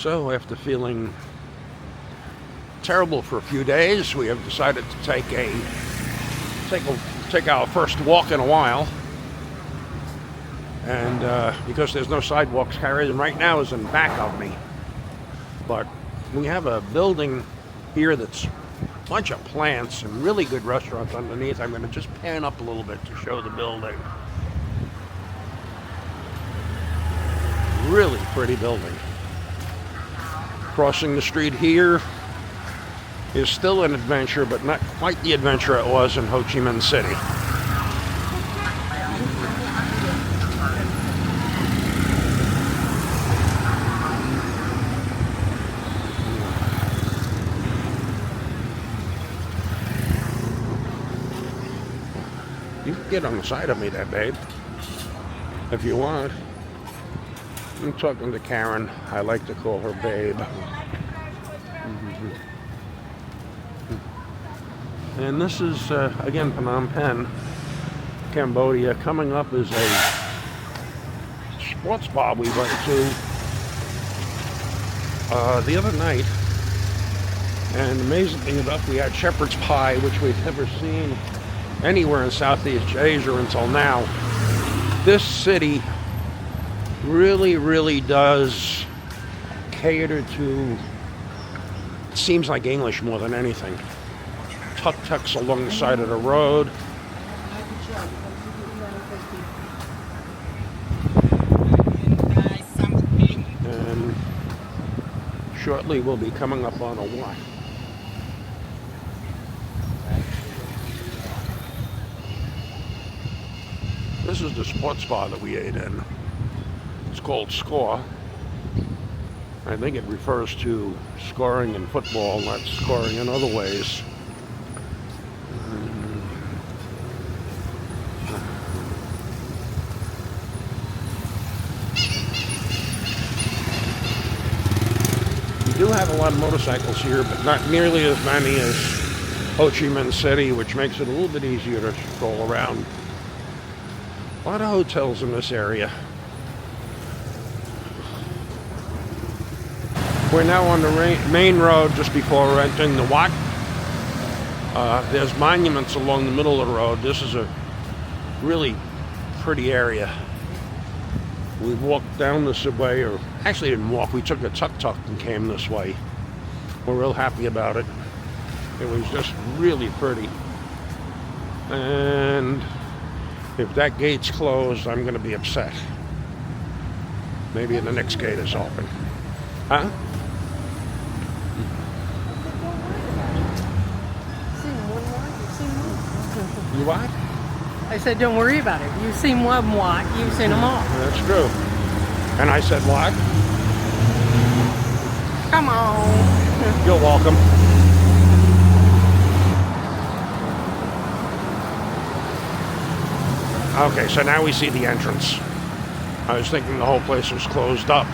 So after feeling terrible for a few days, we have decided to take our first walk in a while. And because there's no sidewalks carried, and right now is in back of me. But we have a building here that's a bunch of plants and really good restaurants underneath. I'm going to just pan up a little bit to show the building. Really pretty building. Crossing the street here is still an adventure, but not quite the adventure it was in Ho Chi Minh City. You can get on the side of me there, babe, if you want. I'm talking to Karen. I like to call her babe. And this is, again, Phnom Penh, Cambodia. Coming up is a sports bar we went to the other night. And amazingly enough, we had shepherd's pie, which we've never seen anywhere in Southeast Asia until now. This city really does cater to, it seems like English more than anything. Tuk-tuks along the side of the road. And shortly we'll be coming up on a walk. This is the sports bar that we ate in. It's called Score. I think it refers to scoring in football, not scoring in other ways. We do have a lot of motorcycles here, but not nearly as many as Ho Chi Minh City, which makes it a little bit easier to stroll around. A lot of hotels in this area. We're now on the main road just before we're entering the Wat. There's monuments along the middle of the road. This is a really pretty area. We walked down this way, or actually didn't walk, we took a tuk-tuk and came this way. We're real happy about it. It was just really pretty. And if that gate's closed, I'm going to be upset. Maybe the next gate is open. Huh? You what? I said, don't worry about it. You've seen one what, you've seen them all. That's true. And I said what? Come on. You're welcome. Okay, so now we see the entrance. I was thinking the whole place was closed up.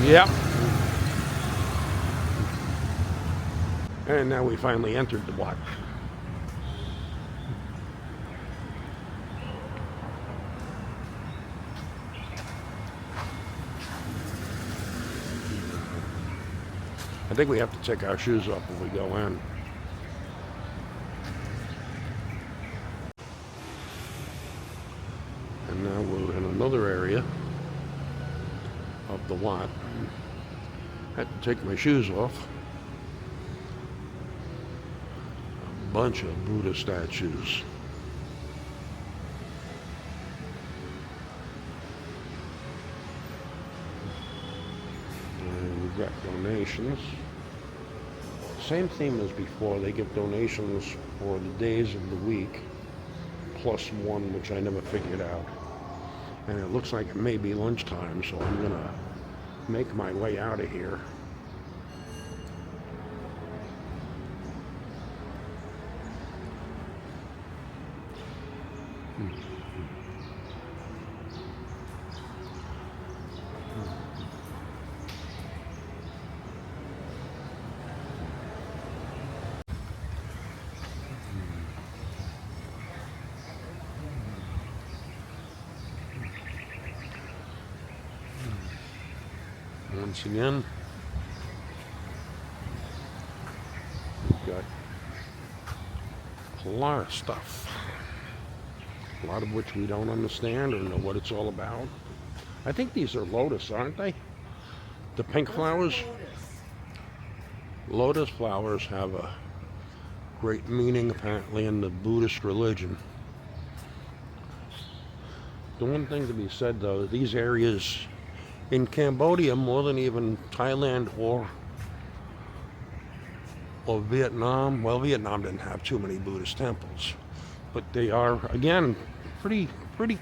Yep. And now we finally entered the Wat. I think we have to take our shoes off when we go in. And now we're in another area of the Wat. I had to take my shoes off. A bunch of Buddha statues. And we've got donations. Same theme as before. They give donations for the days of the week, plus one, which I never figured out. And it looks like it may be lunchtime, so I'm gonna make my way out of here. Once again, we've got a lot of stuff, a lot of which we don't understand or know what it's all about. I think these are lotus, aren't they? The pink flowers? Lotus flowers have a great meaning apparently in the Buddhist religion. The one thing to be said though, these areas in Cambodia, more than even Thailand or Vietnam, well, Vietnam didn't have too many Buddhist temples, but they are, again, pretty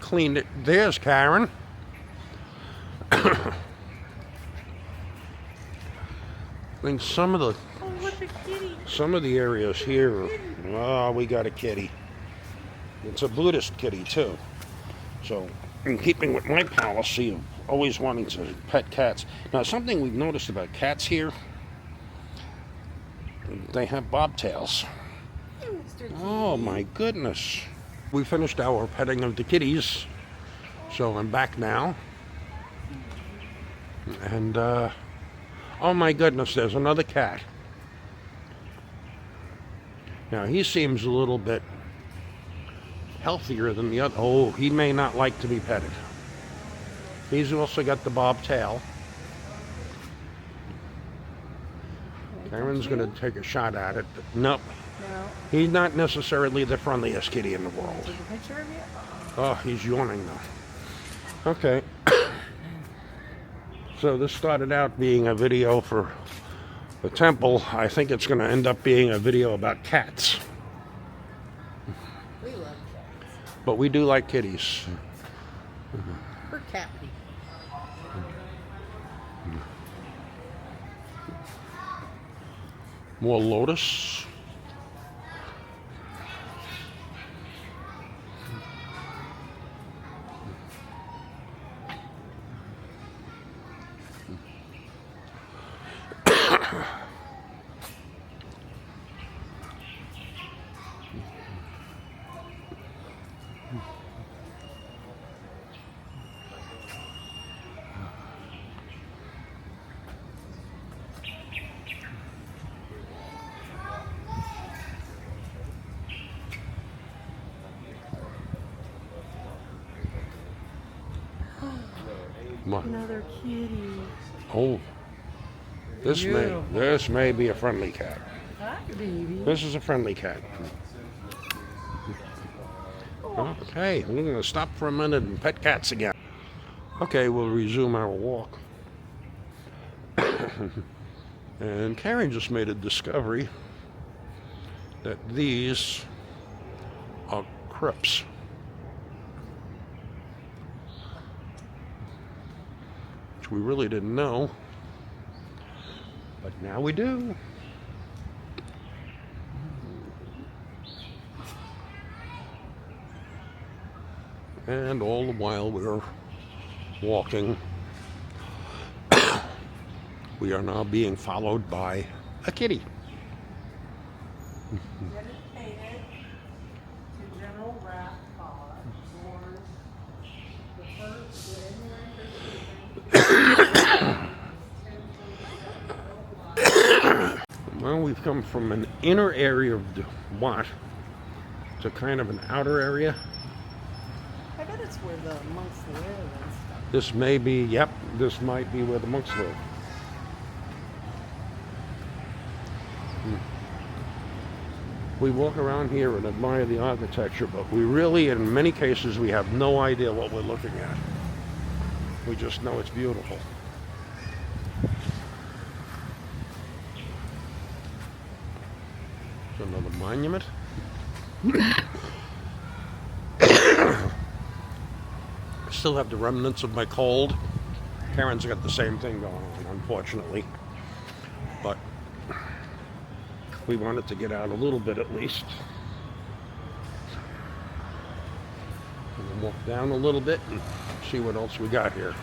clean. There's Karen. I think some of the areas here, oh, we got a kitty. It's a Buddhist kitty too. So, in keeping with my policy of always wanting to pet cats. Now, something we've noticed about cats here, they have bobtails. Oh my goodness. We finished our petting of the kitties, so I'm back now. And, oh my goodness, there's another cat. Now, he seems a little bit healthier than the other. Oh, he may not like to be petted. He's also got the bobtail. Karen's going to take a shot at it, but nope. No. He's not necessarily the friendliest kitty in the world. Take a picture of you? Oh, he's yawning though. Okay. So this started out being a video for the temple. I think it's going to end up being a video about cats. We love cats. But we do like kitties. We're cat people. More lotus. What? Another kitty. Oh, this may be a friendly cat. Hi, baby. This is a friendly cat. Okay, we're going to stop for a minute and pet cats again. Okay, we'll resume our walk. And Karen just made a discovery that these are crypts. Which we really didn't know, but now we do. And all the while we're walking, we are now being followed by a kitty. Dedicated to General Rat Pod, born the first Well, we've come from an inner area of the Wat to kind of an outer area. I bet it's where the monks live and stuff. This may be, yep, this might be where the monks live. We walk around here and admire the architecture, but we really, in many cases, we have no idea what we're looking at. We just know it's beautiful. There's another monument. Still have the remnants of my cold. Karen's got the same thing going on, unfortunately. But we wanted to get out a little bit at least. And then walk down a little bit and see what else we got here.